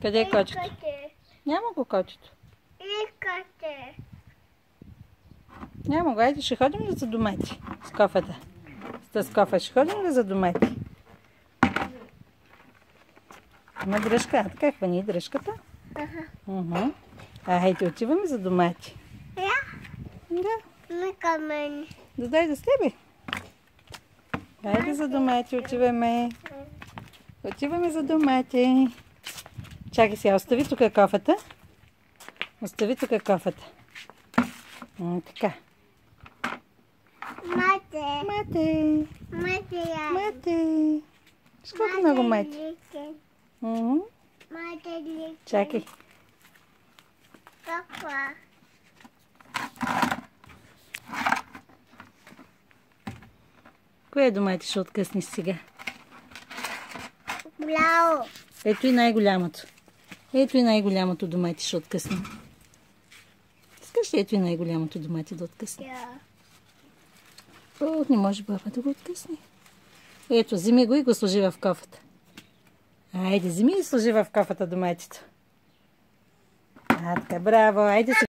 Къде е кочето? Няма го кочето. Искате. Няма го. Айде, ще ходим ли за домати с кофата? С кофа ще ходим ли за домати? Има дръжка. Така хвани дръжката. Айде, отиваме за домати. Да. Не към мен. Да дай да с тебе. Айде за домати отиваме. Отиваме за домати. Чакай сега, остави тук кофата. Остави тук кофата. Така. Мате. Мате. Мате. Мате. Сколько много мате? Мате ли? Чакай. Каква? Кое домати ще откъснеш сега? Бляо. Ето и най-голямото. Ето и най-голямото домати ще откъсне. Искаш ли ето и най-голямото домати да откъсне? О, не може баба да го откъсне. Ето, вземи го и го сложи в кофата. Айде, вземи и сложи в кофата доматито. Така, браво. Айде се.